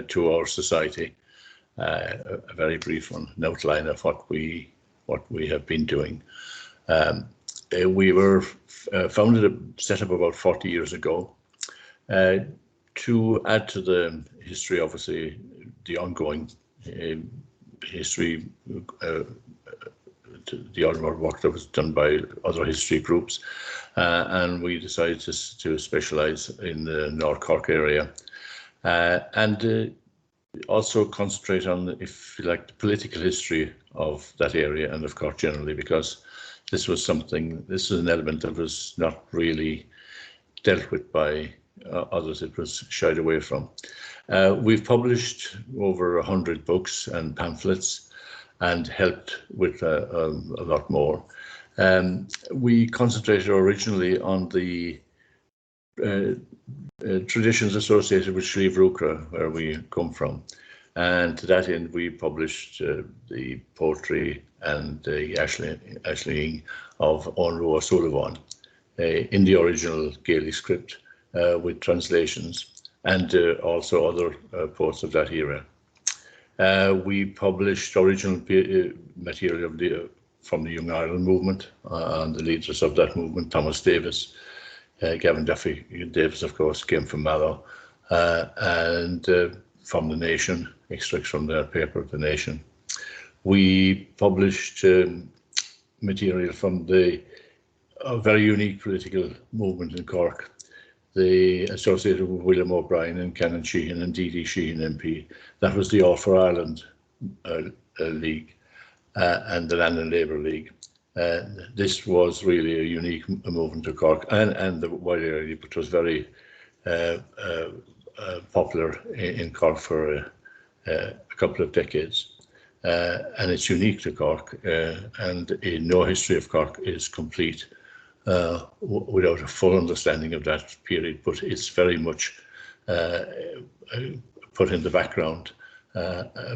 to our society, a very brief one, an outline of what we have been doing. We were set up about 40 years ago to add to the history, obviously, the ongoing history, the other work that was done by other history groups, and we decided to specialise in the North Cork area, and also concentrate on, if you like, the political history of that area and of Cork generally, because this was an element that was not really dealt with by others. It was shied away from. We've published over 100 books and pamphlets and helped with a lot more. We concentrated originally on the traditions associated with Sliabh Rúchra, where we come from. And to that end, we published the poetry and the Aisling of Eoin Roa Sullivan in the original Gaelic script with translations, and also other poets of that era. We published original material from the Young Ireland movement, and the leaders of that movement, Thomas Davis, Gavin Duffy Davis, of course, came from Mallow, and from The Nation, extracts from their paper, The Nation. We published material from a very unique political movement in Cork, associated with William O'Brien and Canon Sheehan and D.D. Sheehan MP. That was the All for Ireland League and the Land and Labour League. This was really a unique movement to Cork and the wider area, but was very popular in Cork for a couple of decades. And it's unique to Cork, and no history of Cork is complete without a full understanding of that period, but it's very much put in the background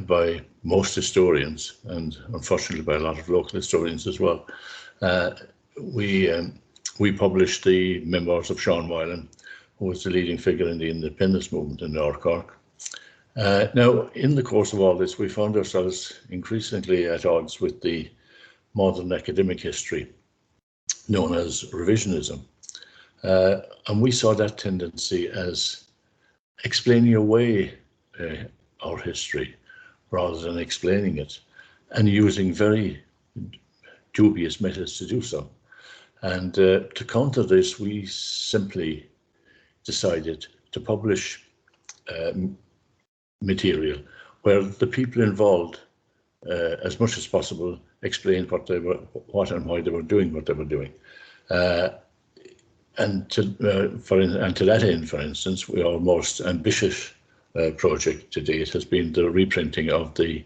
by most historians, and unfortunately by a lot of local historians as well. We published the memoirs of Sean Wylan, who was the leading figure in the independence movement in North Cork. Now, in the course of all this, we found ourselves increasingly at odds with the modern academic history, known as revisionism. And we saw that tendency as explaining away our history rather than explaining it, and using very dubious methods to do so. And to counter this, we simply decided to publish material where the people involved, as much as possible, explained what and why they were doing what they were doing. And to that end, for instance, our most ambitious project to date has been the reprinting of the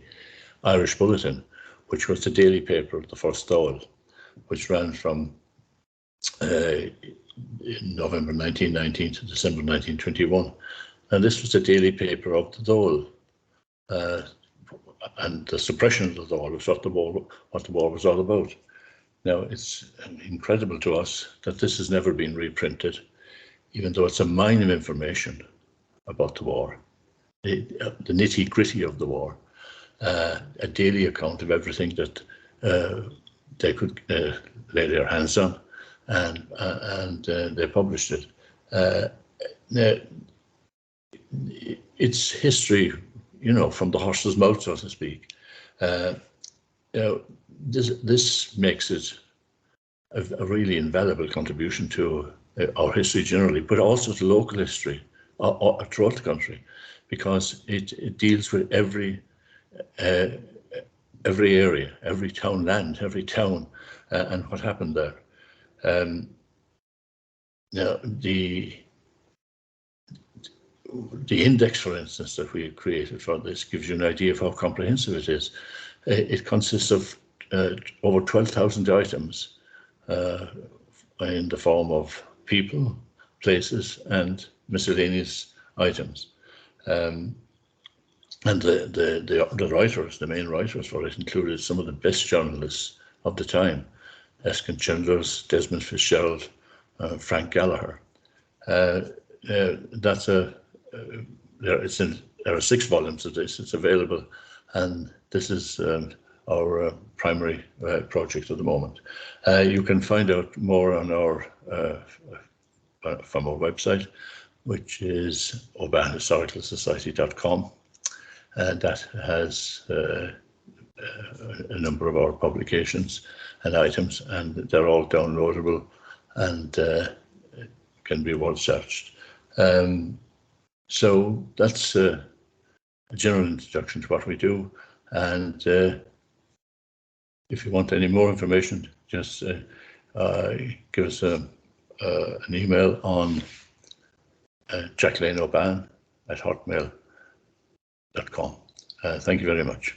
Irish Bulletin, which was the daily paper of the first Dáil, which ran from November 1919 to December 1921. And this was the daily paper of the Dáil. And the suppression of the Dáil was what the war was all about. Now, it's incredible to us that this has never been reprinted, even though it's a mine of information about the war, the nitty-gritty of the war, a daily account of everything that they could lay their hands on, and they published it. It's history, from the horse's mouth, so to speak. This makes it a really invaluable contribution to our history generally, but also to local history throughout the country, because it deals with every area, every townland, every town, and what happened there. Now, the index, for instance, that we created for this gives you an idea of how comprehensive it is. It consists of over 12,000 items in the form of people, places, and miscellaneous items. And the writers, the main writers for it, included some of the best journalists of the time: Eskin Childers, Desmond Fitzgerald, Frank Gallagher. It's there are 6 volumes of this. It's available, and this is our primary project at the moment. You can find out more on our from our website, which is aubanehistoricalsociety.com, and that has a number of our publications and items, and they're all downloadable and can be well searched. So that's a general introduction to what we do, and if you want any more information, just give us an email on jacquelineaubane@hotmail.com. Thank you very much.